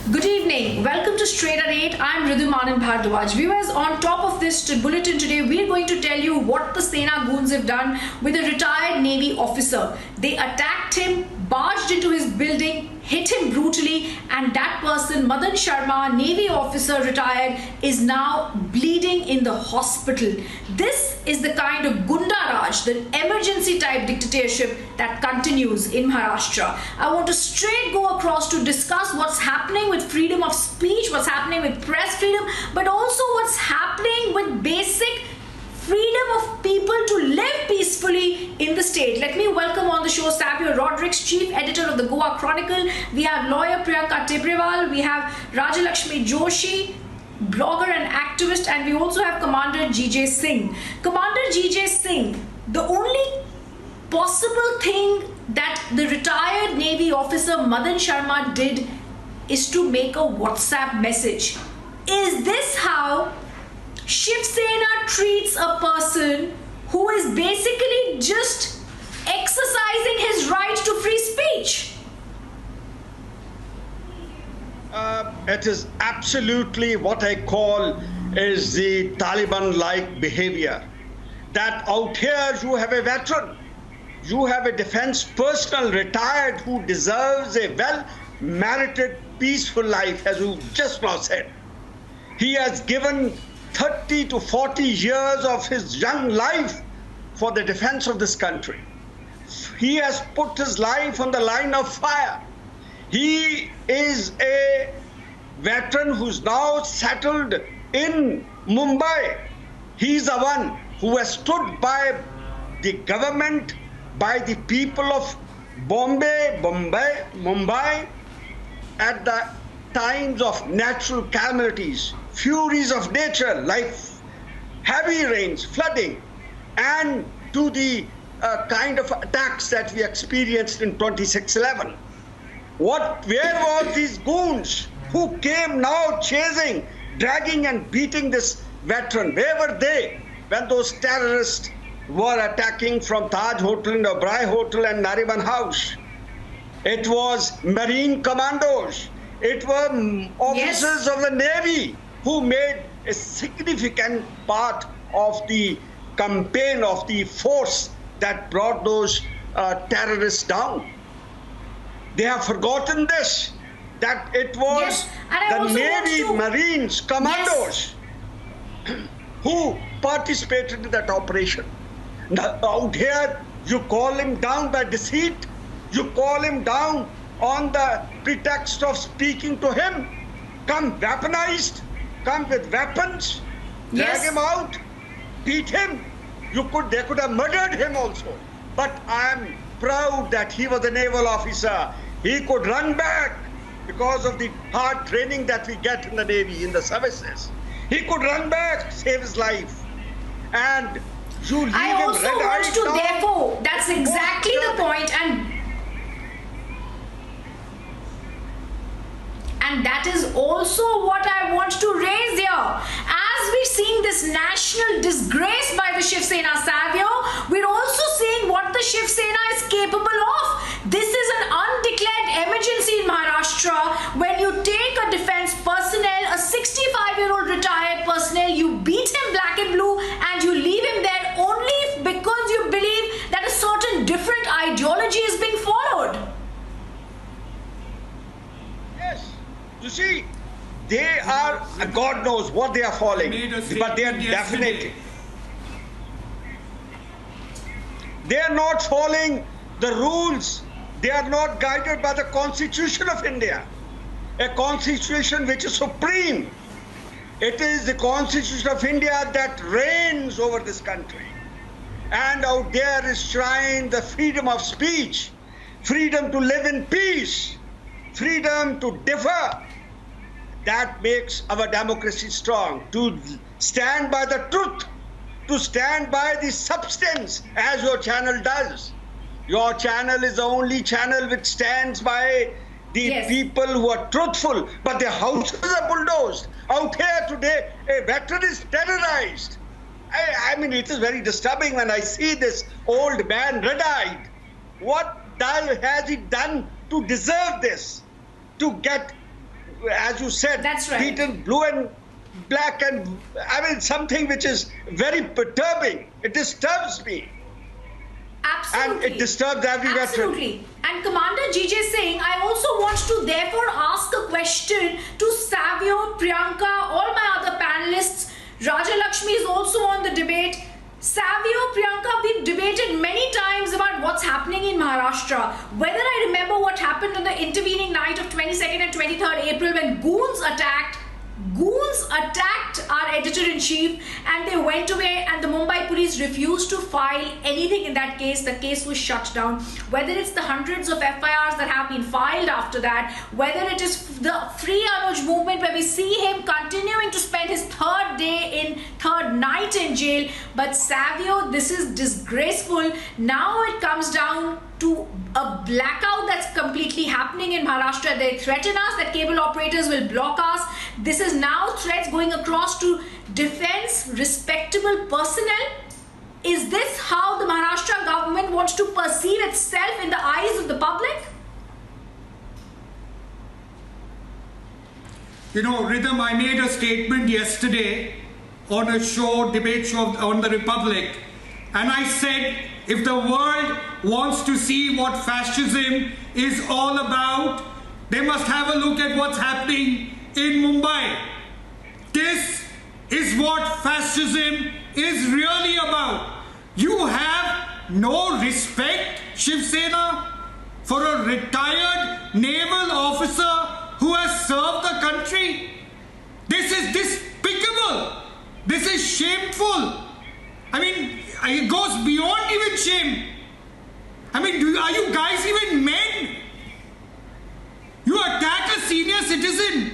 Good evening. Welcome to Straight at 8. I'm Ridu Manan Bhardwaj. Viewers, on top of this bulletin today, we're going to tell you what the Sena Goons have done with a retired Navy officer. They attacked him, barged into his building, hit him brutally, and that person, Madan Sharma, Navy officer retired, is now bleeding in the hospital. This is the kind of Gunda Raj, the emergency type dictatorship that continues in Maharashtra. I want to straight go across to discuss what's happening with freedom of speech, what's happening with press freedom, but also what's happening with basic freedom of people to live peacefully in the state. Let me welcome on the show Savio Rodrigues, chief editor of the Goa Chronicle. We have lawyer Priyanka Tibrewal, we have Rajalakshmi Joshi, blogger and activist, and we also have Commander G.J. Singh. Commander G.J. Singh, the only possible thing that the retired Navy officer Madan Sharma did is to make a WhatsApp message. Is this how Shiv Sena treats a person who is basically just exercising his right to free speech? It is absolutely what I call is the Taliban-like behavior. That out here you have a veteran, you have a defense personnel retired who deserves a well-merited, peaceful life, as you just now said. He has given 30 to 40 years of his young life for the defense of this country. He has put his life on the line of fire. He is a veteran who's now settled in Mumbai. He's the one who has stood by the government, by the people of Mumbai at the times of natural calamities, furies of nature like heavy rains, flooding, and to the kind of attacks that we experienced in 26/11. Where were these goons who came now chasing, dragging and beating this veteran? Where were they when those terrorists were attacking from Taj Hotel, Oberoi Hotel and Nariman House? It was Marine commandos. It were officers of the Navy who made a significant part of the campaign, of the force that brought those terrorists down. They have forgotten this, that it was the Navy, Marines, commandos who participated in that operation. Now, out here, you call him down by deceit, you call him down on the pretext of speaking to him, come weaponized, come with weapons, drag him out, beat him. They could have murdered him also. But I am proud that he was a naval officer. He could run back because of the hard training that we get in the Navy, in the services. He could run back, save his life. And you leave I also him want to down. therefore, that's exactly the point, and that is also what I want to raise here. As we're seeing this national disgrace by the Shiv Sena Savio, we're also seeing what the Shiv Sena is capable of. This is an undeclared emergency in Maharashtra. When you take a defense personnel, a 65-year-old retired personnel, you beat him black and blue and you leave him there only because you believe that a certain different ideology is being followed. You see, they are, God knows what they are following, but they are definitely, they are not following the rules. They are not guided by the Constitution of India, a constitution which is supreme. It is the Constitution of India that reigns over this country. And out there is enshrined the freedom of speech, freedom to live in peace, freedom to differ. That makes our democracy strong, to stand by the truth, to stand by the substance, as your channel does. Your channel is the only channel which stands by the people who are truthful, but their houses are bulldozed. Out here today, a veteran is terrorized. I mean, it is very disturbing when I see this old man red-eyed. What has he done to deserve this? To get as you said, That's right. beaten blue and black, and I mean something which is very perturbing. It disturbs me. Absolutely. And it disturbs every veteran. Absolutely. And Commander GJ Singh, I also want to therefore ask a question to Savio, Priyanka, all my other panelists. Raja Lakshmi is also on the debate. Savio, Priyanka, we've debated many times about what's happening in Maharashtra. Whether I remember what happened on the intervening night of 22nd and 23rd April when Goons attacked our editor-in-chief, and they went away, and the Mumbai police refused to file anything in that case. The case was shut down. Whether it's the hundreds of FIRs that have been filed after that, whether it is the Free Anuj movement where we see him continuing to spend his third night in jail. But Savio, this is disgraceful. Now it comes down to a blackout that's completely happening in Maharashtra. They threaten us that cable operators will block us. This is now threats going across to defense, respectable personnel. Is this how the Maharashtra government wants to perceive itself in the eyes of the public? You know, Rhythm, I made a statement yesterday on a debate show on the Republic, and I said, if the world wants to see what fascism is all about, they must have a look at what's happening in Mumbai. This is what fascism is really about. You have no respect, Shiv Sena, for a retired naval officer who has served the country. This is despicable. This is shameful. I mean, it goes beyond even shame. I mean, are you guys even men? You attack a senior citizen